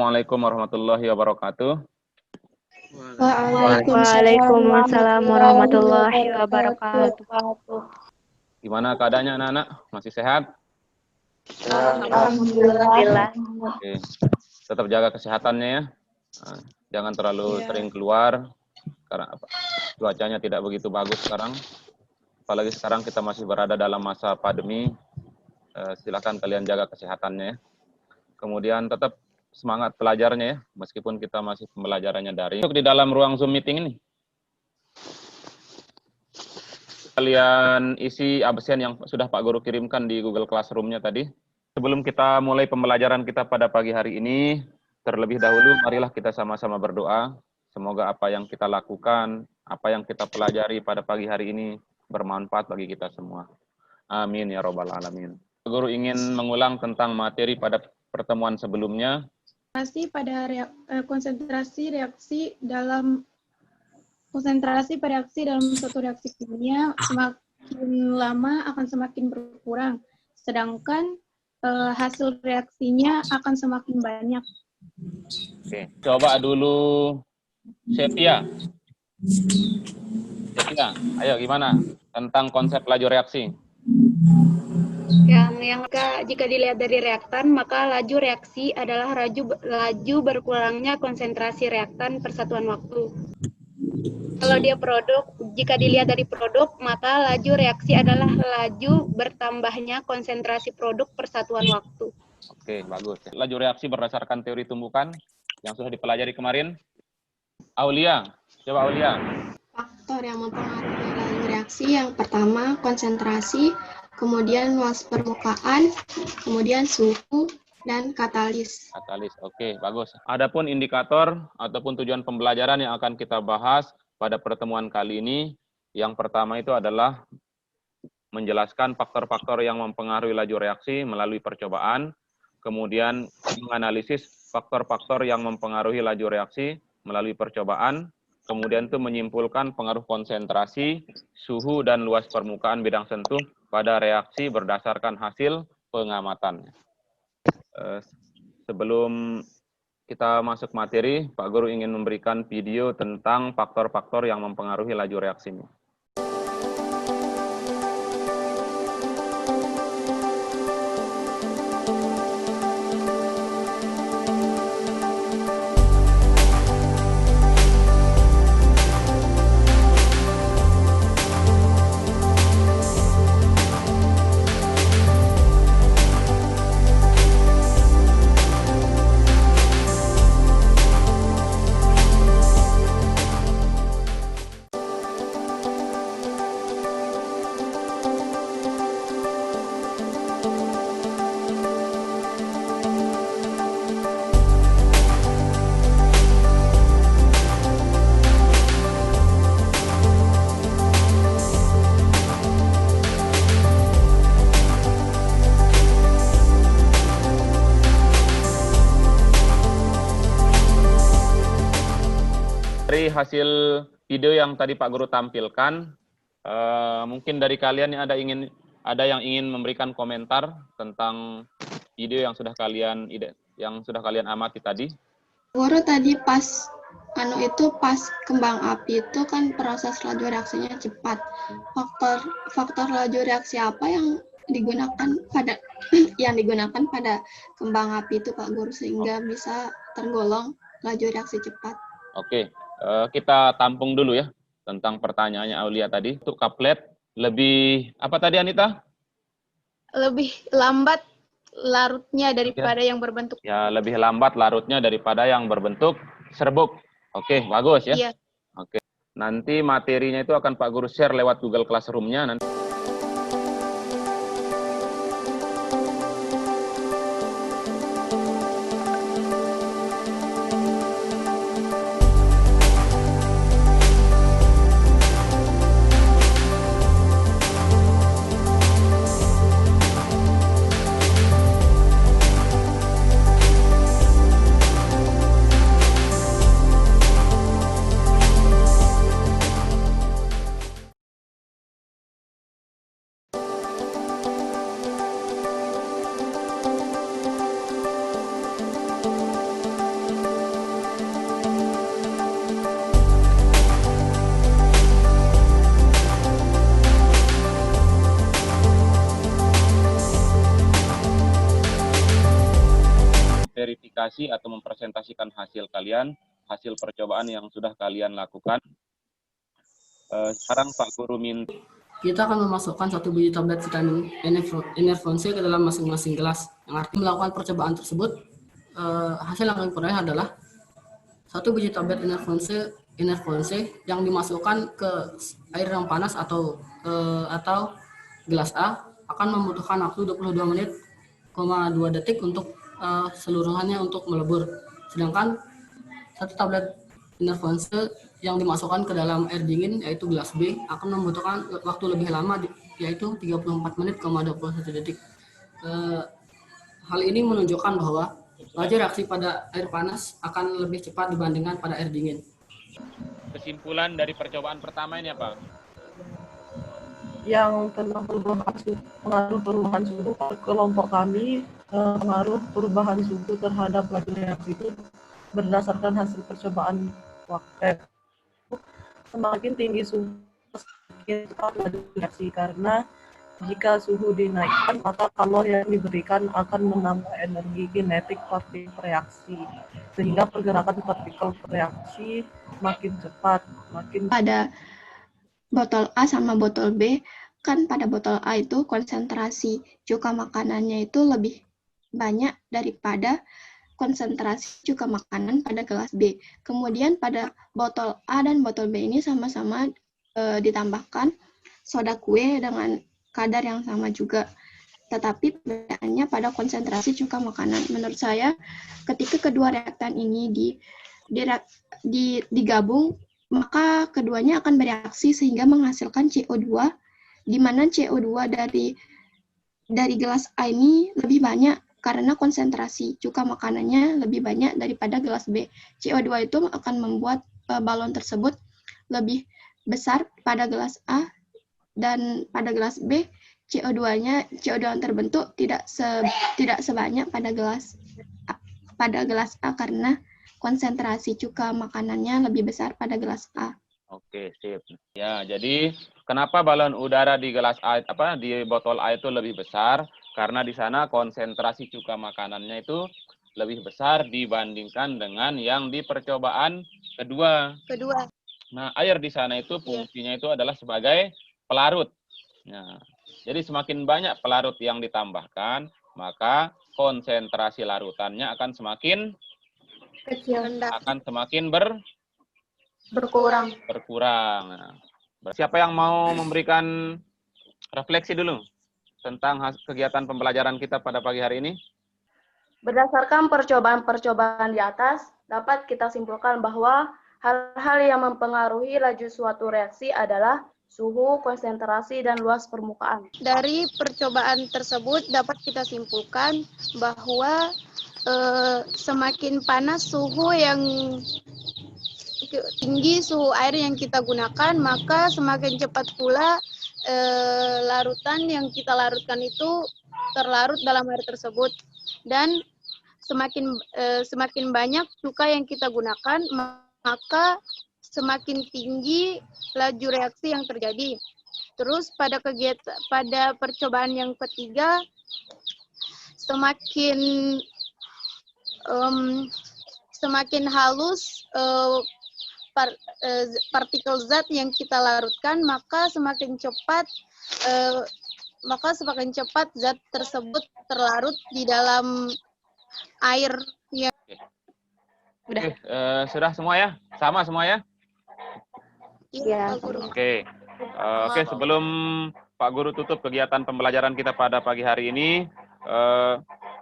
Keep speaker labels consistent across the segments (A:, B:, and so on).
A: Assalamualaikum warahmatullahi wabarakatuh.
B: Waalaikumsalam warahmatullahi wabarakatuh.
A: Gimana keadaannya anak-anak? Masih sehat?
B: Alhamdulillah.
A: Oke. Tetap jaga kesehatannya ya. Nah, jangan terlalu sering keluar karena cuacanya tidak begitu bagus sekarang. Apalagi sekarang kita masih berada dalam masa pandemi. Silakan kalian jaga kesehatannya ya. Kemudian tetap semangat pelajarnya ya, meskipun kita masih pembelajarannya daring. Di dalam ruang Zoom meeting ini, kalian isi absen yang sudah Pak Guru kirimkan di Google Classroom-nya tadi. Sebelum kita mulai pembelajaran kita pada pagi hari ini, terlebih dahulu marilah kita sama-sama berdoa. Semoga apa yang kita lakukan, apa yang kita pelajari pada pagi hari ini bermanfaat bagi kita semua. Amin ya robbal alamin. Pak Guru ingin mengulang tentang materi pada pertemuan sebelumnya.
C: Konsentrasi pada reaksi dalam suatu reaksi kimia semakin lama akan semakin berkurang, sedangkan hasil reaksinya akan semakin banyak.
A: Oke, coba dulu Setia. Setia, ayo gimana tentang konsep laju reaksi?
D: Jika dilihat dari reaktan, maka laju reaksi adalah laju berkurangnya konsentrasi reaktan per satuan waktu. Kalau dia produk, jika dilihat dari produk, maka laju reaksi adalah laju bertambahnya konsentrasi produk per satuan waktu.
A: Oke, bagus. Laju reaksi berdasarkan teori tumbukan yang sudah dipelajari kemarin. Aulia, coba Aulia.
E: Faktor yang mempengaruhi laju reaksi yang pertama konsentrasi, kemudian luas permukaan, kemudian suhu, dan katalis.
A: Katalis, oke, bagus. Adapun indikator ataupun tujuan pembelajaran yang akan kita bahas pada pertemuan kali ini, yang pertama itu adalah menjelaskan faktor-faktor yang mempengaruhi laju reaksi melalui percobaan, kemudian menganalisis faktor-faktor yang mempengaruhi laju reaksi melalui percobaan, kemudian itu menyimpulkan pengaruh konsentrasi, suhu, dan luas permukaan bidang sentuh pada reaksi berdasarkan hasil pengamatan. Sebelum kita masuk materi, Pak Guru ingin memberikan video tentang faktor-faktor yang mempengaruhi laju reaksinya. Dari hasil video yang tadi Pak Guru tampilkan, mungkin dari kalian ada yang ingin memberikan komentar tentang video yang sudah kalian amati tadi.
E: Guru tadi pas kembang api itu kan proses laju reaksinya cepat. Faktor laju reaksi apa yang digunakan pada kembang api itu Pak Guru sehingga bisa tergolong laju reaksi cepat?
A: Oke. Kita tampung dulu ya tentang pertanyaannya Aulia tadi. Untuk kaplet lebih apa tadi Anita?
C: Lebih lambat larutnya daripada yang berbentuk.
A: Ya, lebih lambat larutnya daripada yang berbentuk serbuk. Oke, bagus ya.
C: Iya.
A: Oke. Nanti materinya itu akan Pak Guru share lewat Google Classroom-nya nanti. mempublikasi atau mempresentasikan hasil kalian, hasil percobaan yang sudah kalian lakukan. Sekarang Pak Guru minta.
F: Kita akan memasukkan 1 biji tablet vitamin Enervon C ke dalam masing-masing gelas. Yang artinya melakukan percobaan tersebut, hasil yang kami peroleh adalah 1 biji tablet Enervon C yang dimasukkan ke air yang panas atau gelas A akan membutuhkan waktu 22 menit, 2 detik untuk seluruhannya untuk melebur. Sedangkan 1 tablet Enervon C yang dimasukkan ke dalam air dingin, yaitu gelas B, akan membutuhkan waktu lebih lama, yaitu 34 menit, 21 detik. Hal ini menunjukkan bahwa laju reaksi pada air panas akan lebih cepat dibandingkan pada air dingin.
A: Kesimpulan dari percobaan pertama ini apa?
G: Yang tentang pengaruh perubahan suhu, kelompok kami pengaruh perubahan suhu terhadap laju reaksi itu berdasarkan hasil percobaan waktu. Semakin tinggi suhu, semakin cepat laju reaksi, karena jika suhu dinaikkan, maka kalori yang diberikan akan menambah energi kinetik partikel reaksi, sehingga pergerakan partikel reaksi makin cepat.
E: Pada botol A sama botol B, kan pada botol A itu konsentrasi cuka makanannya itu lebih banyak daripada konsentrasi cuka makanan pada gelas B. Kemudian pada botol A dan botol B ini sama-sama ditambahkan soda kue dengan kadar yang sama juga. Tetapi perbedaannya pada konsentrasi cuka makanan. Menurut saya, ketika kedua reaktan ini digabung, maka keduanya akan bereaksi sehingga menghasilkan CO2, di mana CO2 dari gelas A ini lebih banyak karena konsentrasi cuka makanannya lebih banyak daripada gelas B. CO2 itu akan membuat balon tersebut lebih besar pada gelas A, dan pada gelas B CO2 yang terbentuk tidak sebanyak pada gelas A karena konsentrasi cuka makanannya lebih besar pada gelas A.
A: Oke, sip. Ya, jadi kenapa balon udara di gelas A di botol A itu lebih besar? Karena di sana konsentrasi cuka makanannya itu lebih besar dibandingkan dengan yang di percobaan kedua. Nah, air di sana itu fungsinya itu adalah sebagai pelarut. Nah, jadi semakin banyak pelarut yang ditambahkan, maka konsentrasi larutannya akan semakin
D: Kecil.
A: akan semakin
D: Berkurang.
A: berkurang. Nah, siapa yang mau memberikan refleksi dulu tentang kegiatan pembelajaran kita pada pagi hari ini?
B: Berdasarkan percobaan-percobaan di atas, dapat kita simpulkan bahwa hal-hal yang mempengaruhi laju suatu reaksi adalah suhu, konsentrasi, dan luas permukaan.
D: Dari percobaan tersebut dapat kita simpulkan bahwa semakin panas suhu yang tinggi suhu air yang kita gunakan, maka semakin cepat pula larutan yang kita larutkan itu terlarut dalam air tersebut, dan semakin banyak cuka yang kita gunakan, maka semakin tinggi laju reaksi yang terjadi. Terus pada percobaan yang ketiga, semakin halus partikel zat yang kita larutkan, maka semakin cepat zat tersebut terlarut di dalam air.
A: Udah. Sudah semua ya? Sama semua ya?
B: Iya.
A: Oke. Oke, sebelum Pak Guru tutup kegiatan pembelajaran kita pada pagi hari ini,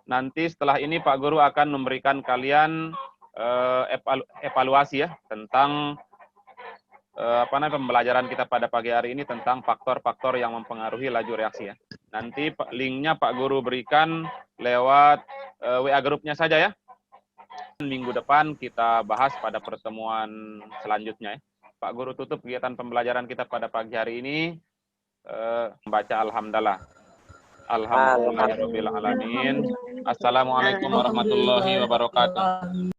A: nanti setelah ini Pak Guru akan memberikan kalian evaluasi ya tentang pembelajaran kita pada pagi hari ini tentang faktor-faktor yang mempengaruhi laju reaksi ya. Nanti linknya Pak Guru berikan lewat WA grupnya saja ya. Minggu depan kita bahas pada pertemuan selanjutnya ya. Pak Guru tutup kegiatan pembelajaran kita pada pagi hari ini membaca alhamdulillah. Alhamdulillahirabbil alamin. Assalamualaikum warahmatullahi wabarakatuh.